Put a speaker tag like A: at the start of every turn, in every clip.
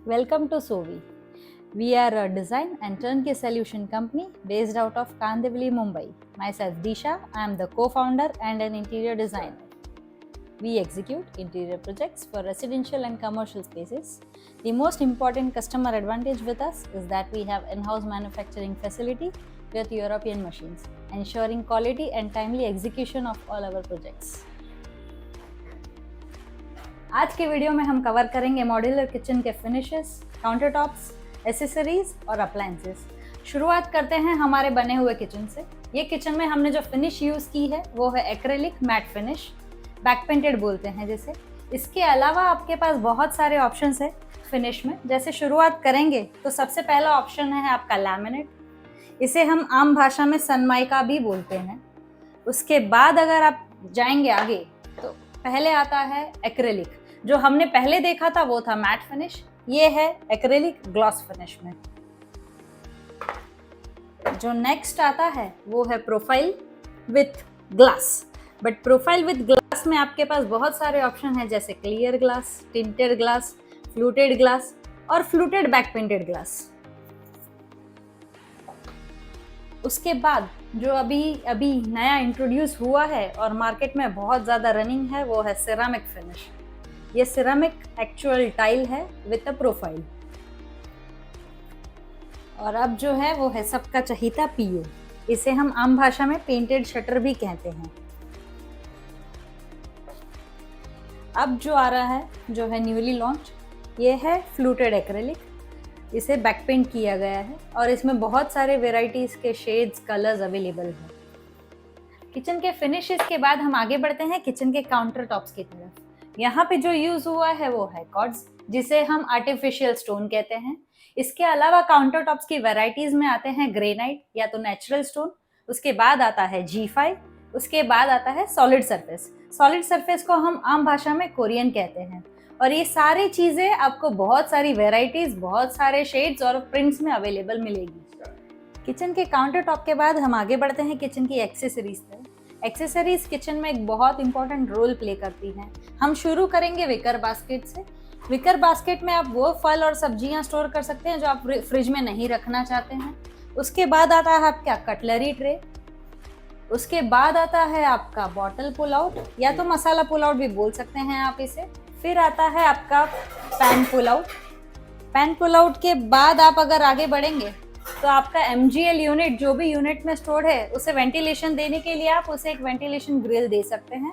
A: Welcome to Sovi. We are a design and turnkey solution company based out of Kandivali, Mumbai. Myself Disha, I am the co-founder and an interior designer. We execute interior projects for residential and commercial spaces. The most important customer advantage with us is that we have in-house manufacturing facility with European machines, ensuring quality and timely execution of all our projects. आज के video में हम cover करेंगे modular kitchen के finishes, counter tops, accessories और appliances. शुरुआत करते हैं हमारे बने हुए किचन से। ये किचन में हमने जो फिनिश यूज़ की है वो है acrylic matte finish, back painted बोलते हैं जिसे। इसके अलावा आपके पास बहुत सारे ऑप्शंस है फिनिश में। जैसे शुरुआत करेंगे तो सबसे पहला ऑप्शन है आपका लैमिनेट, इसे हम आम भाषा में सनमाइका भी बोलते हैं। उसके बाद अगर आप जाएंगे आगे तो पहले आता है एक्रेलिक। जो हमने पहले देखा था वो था मैट फिनिश, ये है एक्रेलिक ग्लॉस फिनिश में। जो नेक्स्ट आता है वो है profile with glass. But profile with glass में आपके पास बहुत सारे ऑप्शन हैं, जैसे clear glass, tinted glass, fluted glass और फ्लूटेड बैक पेंटेड ग्लास। उसके बाद जो अभी नया इंट्रोड्यूस हुआ है और मार्केट में बहुत ज़्यादा रनिंग है वो है सिरामिक फिनिश। ये सिरामिक एक्चुअल टाइल है विद अ प्रोफाइल। और अब जो है वो है सबका चहीता पीओ, इसे हम आम भाषा में पेंटेड शटर भी कहते हैं। अब जो आ रहा है जो है न्यूली लॉन्च, ये है फ्लूटेड एक्रेलिक। इसे बैक पेंट किया गया है और इसमें बहुत सारे वेराइटीज के शेड्स, कलर्स अवेलेबल हैं। किचन के फिनिशेस के बाद हम आगे बढ़ते हैं किचन के काउंटर टॉप्स की तरफ। यहाँ पे जो यूज हुआ है वो है कॉर्ड्स, जिसे हम आर्टिफिशियल स्टोन कहते हैं। इसके अलावा काउंटर टॉप्स की वेराइटीज में आते हैं ग्रेनाइट या तो नेचुरल स्टोन, उसके बाद आता है G5, उसके बाद आता है सॉलिड सरफेस। सॉलिड सरफेस को हम आम भाषा में कोरियन कहते हैं। और ये सारी चीजें आपको बहुत सारी वेराइटीज, बहुत सारे शेड्स और प्रिंट्स में अवेलेबल मिलेगी। किचन के काउंटर टॉप के बाद हम आगे बढ़ते हैं किचन की एक्सेसरीज पर। एक्सेसरीज किचन में एक बहुत इंपॉर्टेंट रोल प्ले करती हैं। हम शुरू करेंगे विकर बास्केट से। विकर बास्केट में आप वो फल और सब्जियां स्टोर कर सकते हैं जो आप फ्रिज में नहीं रखना चाहते हैं। उसके बाद आता है आपका कटलरी ट्रे। उसके बाद आता है आपका बॉटल पुल आउट या तो मसाला पुल आउट भी बोल सकते हैं आप इसे। फिर आता है आपका pan pull out. Pan pull out के बाद आप अगर आगे बढ़ेंगे तो आपका MGL यूनिट, जो भी यूनिट में स्टोर्ड है, उसे वेंटिलेशन देने के लिए आप उसे एक वेंटिलेशन ग्रिल दे सकते हैं।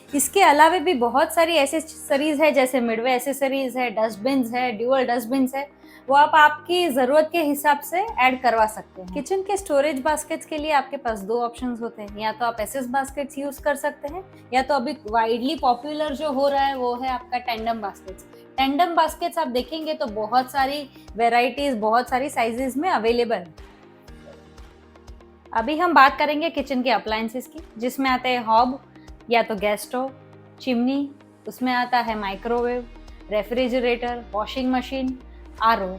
A: इसके अलावा भी बहुत सारी एसेसरीज है, जैसे मिडवे एसेसरीज है, डस्टबिन्स है, ड्यूअल डस्टबिन्स है, वो आप आपकी ज़रूरत के हिसाब से ऐड करवा सकते हैं। किचन के स्टोरेज बास्केट्स के लिए आपके पास दो ऑप्शंस होते हैं, या तो आप SS बास्केट्स यूज़ कर सकते हैं या तो अभी वाइडली पॉपुलर जो हो रहा है वो है आपका टेंडम बास्केट्स। टेंडम बास्केट्स आप देखेंगे तो बहुत सारी वेराइटीज, बहुत सारी साइजेस में अवेलेबल है। अभी हम बात करेंगे किचन के अप्लायंसेस की, जिसमें आते हैं हॉब या तो गैस स्टोव, चिमनी, उसमें आता है microwave, refrigerator, washing machine, RO।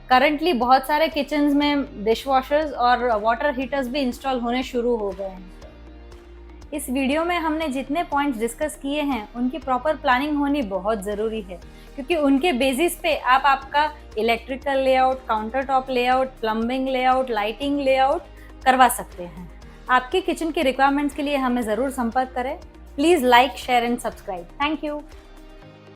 A: Currently बहुत सारे किचन्स में डिश वॉशर्स और वाटर हीटर्स भी इंस्टॉल होने शुरू हो गए हैं। इस वीडियो में हमने जितने पॉइंट्स डिस्कस किए हैं उनकी प्रॉपर प्लानिंग होनी बहुत ज़रूरी है, क्योंकि उनके बेसिस पे आप आपका electrical layout, counter top layout, plumbing layout, lighting layout करवा सकते हैं। आपके किचन की रिक्वायरमेंट्स के लिए हमें ज़रूर संपर्क करें। Please like, share and subscribe. Thank you.